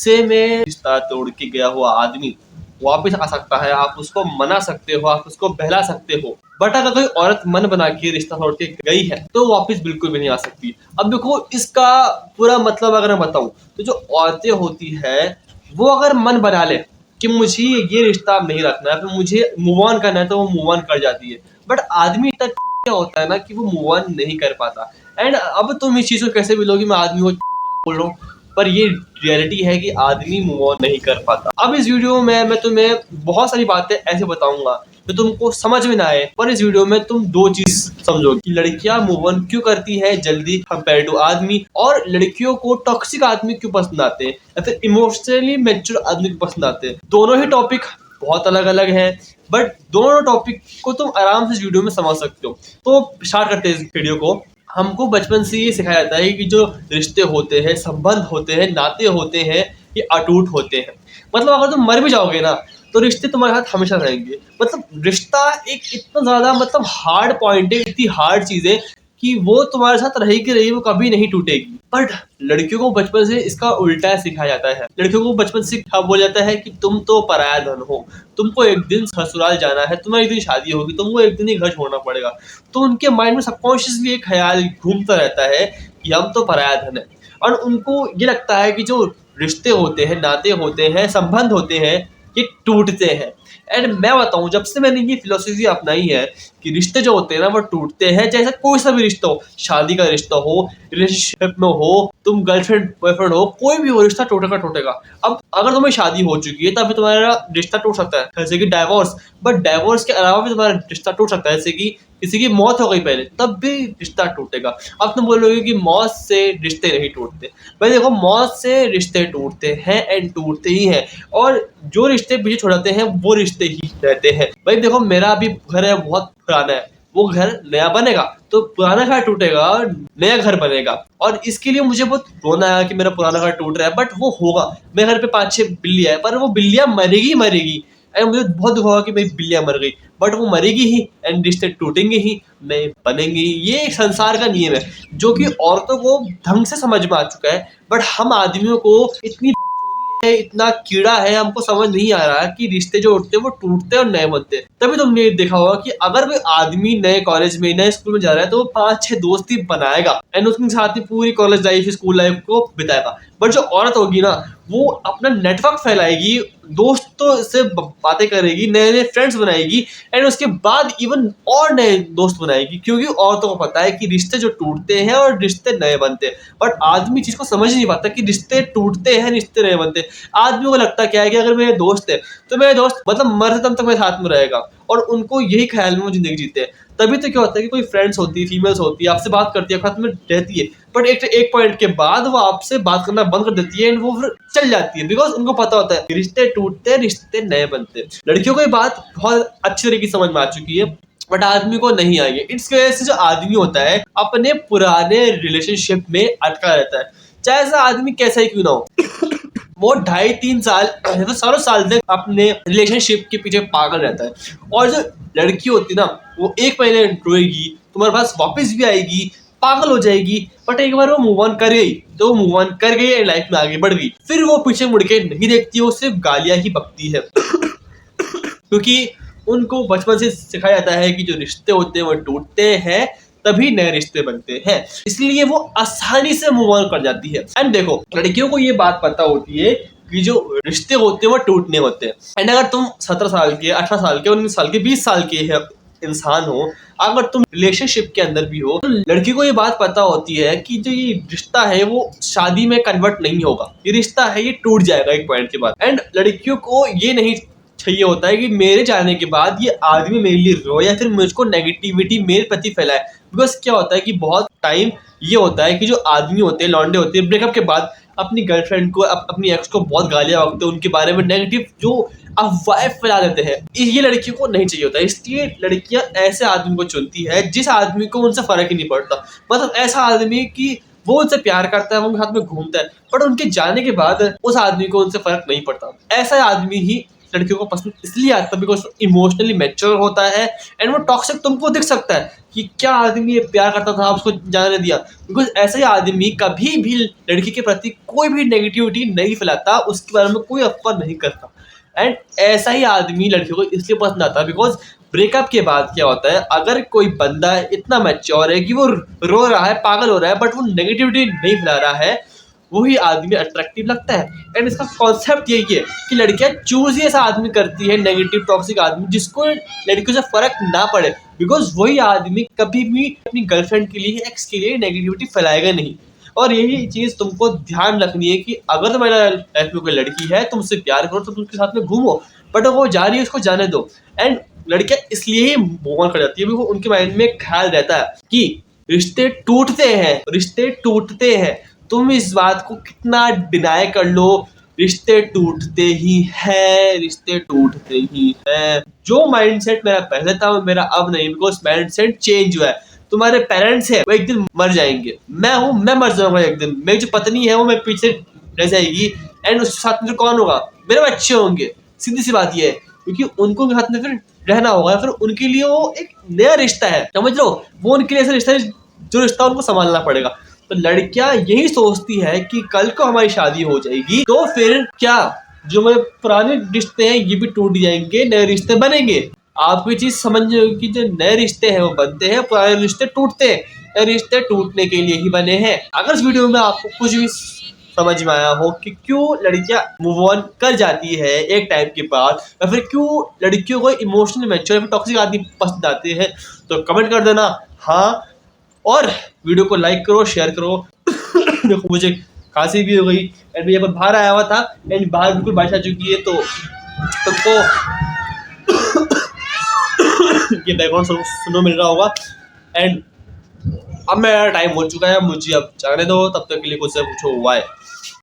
गुस्से में रिश्ता तोड़ के गया हुआ आदमी वापस आ सकता है, आप उसको मना सकते हो, आप उसको बहला सकते हो, बट अगर कोई औरत मन बना के रिश्ता तोड़ के गई है तो वापस बिल्कुल भी नहीं आ सकती। अब देखो इसका पूरा मतलब अगर मैं बताऊं तो जो औरतें होती है वो अगर मन बना ले कि मुझे ये रिश्ता नहीं रखना है, फिर मुझे मूव ऑन करना है, तो वो मूव ऑन कर जाती है। बट आदमी इतना क्या होता है ना कि वो मूव ऑन नहीं कर पाता। एंड अब तुम इस चीज को कैसे बोलोगी मैं आदमी को बोल रहा हूँ, पर ये रियलिटी है कि आदमी मूव ऑन नहीं कर पाता। अब इस वीडियो में मैं तुम्हें बहुत सारी बातें ऐसे बताऊंगा जो तुमको समझ में ना आए, पर इस वीडियो में तुम दो चीज समझोगे कि लड़कियां मूव ऑन क्यों करती है जल्दी कंपेयर टू आदमी, और लड़कियों को टॉक्सिक आदमी क्यों पसंद आते हैं या फिर इमोशनली मैच्योर आदमी क्यों पसंद आते हैं। दोनों ही टॉपिक बहुत अलग अलग है, बट दोनों टॉपिक को तुम आराम से इस वीडियो में समझ सकते हो। तो स्टार्ट करते हैं इस वीडियो को। हमको बचपन से ये सिखाया जाता है कि जो रिश्ते होते हैं, संबंध होते हैं, नाते होते हैं, ये अटूट होते हैं। मतलब अगर तुम मर भी जाओगे ना तो रिश्ते तुम्हारे साथ हमेशा रहेंगे। मतलब रिश्ता एक इतना ज्यादा मतलब हार्ड पॉइंट है, इतनी हार्ड चीज है कि वो तुम्हारे साथ रहेगी रही, वो कभी नहीं टूटेगी। बट लड़कियों को बचपन से इसका उल्टा सिखाया जाता है। लड़कियों को बचपन से बोला जाता है कि तुम तो पराया धन हो, तुमको एक दिन ससुराल जाना है, तुम्हारी एक दिन शादी होगी, तुमको एक दिन ही घर छोड़ना पड़ेगा। तो उनके माइंड में सबकॉन्शियसली एक ख्याल घूमता रहता है कि हम तो पराया धन है, और उनको ये लगता है कि जो रिश्ते होते हैं, नाते होते हैं, संबंध होते हैं, ये टूटते हैं। एंड मैं बताऊं, जब से मैंने ये फिलोसफी अपनाई है कि रिश्ते जो होते हैं ना वो टूटते हैं, जैसे कोई सा भी रिश्ता हो, शादी का रिश्ता हो, रिलेशनशिप में हो, तुम गर्लफ्रेंड बॉयफ्रेंड हो, कोई भी हो, रिश्ता टूटेगा टूटेगा। अब अगर तुम्हें शादी हो चुकी है तभी तुम्हारा रिश्ता टूट सकता है, जैसे कि डाइवोर्स। बट डाइवोर्स के अलावा भी तुम्हारा रिश्ता टूट सकता है, जैसे कि किसी की मौत हो गई पहले, तब भी रिश्ता टूटेगा। अब तुम बोलोगे कि मौत से रिश्ते नहीं टूटते। भाई देखो, मौत से रिश्ते टूटते हैं एंड टूटते ही हैं, और जो रिश्ते पीछे छोड़ाते हैं वो रिश्ते ही रहते हैं। भाई देखो, मेरा अभी घर है, बहुत पुराना है, वो घर नया बनेगा तो पुराना घर टूटेगा और नया घर बनेगा। और इसके लिए मुझे बहुत रोना आया कि मेरा पुराना घर टूट रहा है, बट वो होगा। मेरे घर पे 5-6 बिल्लियां है, पर वो बिल्लियां मरेगी मरेगी। एंड मुझे बहुत दुख होगा कि मेरी बिल्लियां मर गई, बट वो मरेगी ही एंड रिश्ते टूटेंगे ही, नए बनेंगे ही। ये एक संसार का नियम है जो कि औरतों को ढंग से समझ में आ चुका है, बट हम आदमियों को इतनी इतना कीड़ा है, हमको समझ नहीं आ रहा है कि रिश्ते जो उठते हैं वो टूटते हैं और नए बनते हैं। तभी तुमने देखा होगा कि अगर कोई आदमी नए कॉलेज में, नए स्कूल में जा रहा है तो वो 5-6 दोस्त ही बनाएगा एंड उसके साथ ही पूरी कॉलेज लाइफ, स्कूल लाइफ को बिताएगा। बट जो औरत होगी ना, वो अपना नेटवर्क फैलाएगी, दोस्तों से बातें करेगी, नए नए फ्रेंड्स बनाएगी, एंड उसके बाद इवन और नए दोस्त बनाएगी, क्योंकि औरतों को पता है कि रिश्ते जो टूटते हैं और रिश्ते नए बनते हैं। बट आदमी चीज को समझ नहीं पाता कि रिश्ते टूटते हैं, रिश्ते नए बनते हैं। आदमी को लगता क्या है कि अगर मेरे दोस्त है तो मेरे दोस्त मतलब मरते दम तक मेरे साथ में रहेगा, और उनको यही ख्याल में वो जिंदगी जीते हैं। तभी तो क्या होता है कि कोई फ्रेंड्स होती है, फीमेल्स होती है, आपसे बात करती है, खत में रहती है, बट एक पॉइंट के बाद वो आपसे बात करना बंद कर देती है एंड वो फिर चल जाती है, बिकॉज उनको पता होता है रिश्ते टूटते हैं, रिश्ते नए बनते हैं। लड़कियों को ये बात बहुत अच्छी तरीके से समझ में आ चुकी है, बट आदमी को नहीं आई है। इस वजह से जो आदमी होता है अपने पुराने रिलेशनशिप में अटका रहता है, चाहे ऐसा आदमी कैसा ही क्यों ना हो। वो 2.5-3 साल तो सालों साल तक अपने रिलेशनशिप के पीछे पागल रहता है। और जो लड़की होती है ना, वो 1 महीने रोएगी, तुम्हारे पास वापस भी आएगी, पागल हो जाएगी, बट एक बार वो मूव ऑन कर गई तो वो मूव ऑन कर गई एंड लाइफ में आगे बढ़ गई। फिर वो पीछे मुड़ के नहीं देखती, वो सिर्फ गालियां ही बकती है। क्योंकि उनको बचपन से सिखाया जाता है कि जो रिश्ते होते हैं वो टूटते हैं, तभी नए रिश्ते बनते हैं, इसलिए वो आसानी से मूव ऑन कर जाती है। एंड देखो, लड़कियों को ये बात पता होती है कि जो रिश्ते होते हैं वो टूटने होते हैं। एंड अगर तुम 17 साल के, 18 साल के, 19 साल के, 20 साल के इंसान हो, अगर तुम रिलेशनशिप के अंदर भी हो, तो लड़की को ये बात पता होती है कि जो ये रिश्ता है वो शादी में कन्वर्ट नहीं होगा, ये रिश्ता है ये टूट जाएगा एक पॉइंट के बाद। एंड लड़कियों को ये नहीं चाहिए होता है कि मेरे जाने के बाद ये आदमी मेरे लिए रोए या फिर मुझको नेगेटिविटी मेरे प्रति फैलाए। बिकॉज क्या होता है कि बहुत टाइम ये होता है कि जो आदमी होते हैं, लौंडे होते हैं, ब्रेकअप के बाद अपनी गर्लफ्रेंड को, अपनी एक्स को बहुत गालियां बकते हैं, उनके बारे में नेगेटिव जो अफवाहें फैला देते हैं। ये लड़कियों को नहीं चाहिए होता, इसलिए लड़कियां ऐसे आदमी को चुनती है जिस आदमी को उनसे फर्क ही नहीं पड़ता। मतलब ऐसा आदमी कि वो उनसे प्यार करता है, वो उनके साथ में घूमता है, बट उनके जाने के बाद उस आदमी को उनसे फर्क नहीं पड़ता। ऐसा आदमी ही लड़कियों को पसंद इसलिए आता है बिकॉज इमोशनली मैच्योर होता है एंड वो टॉक्सिक तुमको दिख सकता है कि क्या आदमी ये प्यार करता था उसको जाने दिया। बिकॉज ऐसे ही आदमी कभी भी लड़की के प्रति कोई भी नेगेटिविटी नहीं फैलाता, उसके बारे में कोई अफवाह नहीं करता। एंड ऐसा ही आदमी लड़कियों को इसलिए पसंद आता है बिकॉज ब्रेकअप के बाद क्या होता है, अगर कोई बंदा इतना मैच्योर है कि वो रो रहा है, पागल हो रहा है, बट वो नेगेटिविटी नहीं फैला रहा है, वही आदमी अट्रैक्टिव लगता है। एंड इसका कॉन्सेप्ट यही है कि लड़कियां चूज ही ऐसा आदमी करती है, नेगेटिव टॉक्सिक आदमी, जिसको लड़कियों से फर्क ना पड़े। बिकॉज वही आदमी कभी भी अपनी गर्लफ्रेंड के लिए, एक्स के लिए नेगेटिविटी फैलाएगा नहीं। और यही चीज तुमको ध्यान रखनी है कि अगर तुम्हारे लाइफ में कोई लड़की है, तुमसे प्यार करो तो तुम उसके साथ में घूमो, बट अगर वो जा रही है उसको जाने दो। एंड लड़कियां इसलिए ही मूव ऑन कर जाती है बिकॉज उनके माइंड में ख्याल रहता है कि रिश्ते टूटते हैं, रिश्ते टूटते हैं। तुम इस बात को कितना डिनाई कर लो, रिश्ते टूटते ही हैं, रिश्ते टूटते ही हैं। जो माइंडसेट मेरा पहले था वो मेरा अब नहीं, बिकॉज माइंडसेट चेंज हुआ है। तुम्हारे पेरेंट्स है वो एक दिन मर जाएंगे, मैं मर जाऊंगा एक दिन, मेरी जो पत्नी है वो मेरे पीछे रह जाएगी एंड उसके साथ में कौन होगा, मेरे बच्चे होंगे। सीधी सी बात ये है, क्योंकि उनको उनके साथ में फिर रहना होगा, फिर उनके लिए वो एक नया रिश्ता है, समझ लो, वो उनके लिए ऐसा रिश्ता है जो रिश्ता उनको संभालना पड़ेगा। तो लड़कियां यही सोचती है कि कल को हमारी शादी हो जाएगी तो फिर क्या, जो हमारे पुराने रिश्ते हैं ये भी टूट जाएंगे, नए रिश्ते बनेंगे। आपको ये चीज समझनी होगी कि जो नए रिश्ते हैं वो बनते हैं, पुराने रिश्ते टूटते हैं, नए रिश्ते टूटने के लिए ही बने हैं। अगर इस वीडियो में आपको कुछ भी समझ में आया हो कि क्यों लड़कियां मूव ऑन कर जाती है एक टाइम के बाद, या फिर क्यों लड़कियों को इमोशनल मैच्योर टॉक्सिक आदमी पसंद आते हैं, तो कमेंट कर देना हाँ, और वीडियो को लाइक करो, शेयर करो। देखो मुझे खांसी भी हो गई एंड मैं बाहर आया हुआ था एंड बाहर बिल्कुल बारिश आ चुकी है, तो तुमको ये बैकग्राउंड सुनो मिल रहा होगा। एंड अब मेरा टाइम हो चुका है, मुझे अब जाने दो, तब तक के लिए कुछ से पूछो वाई।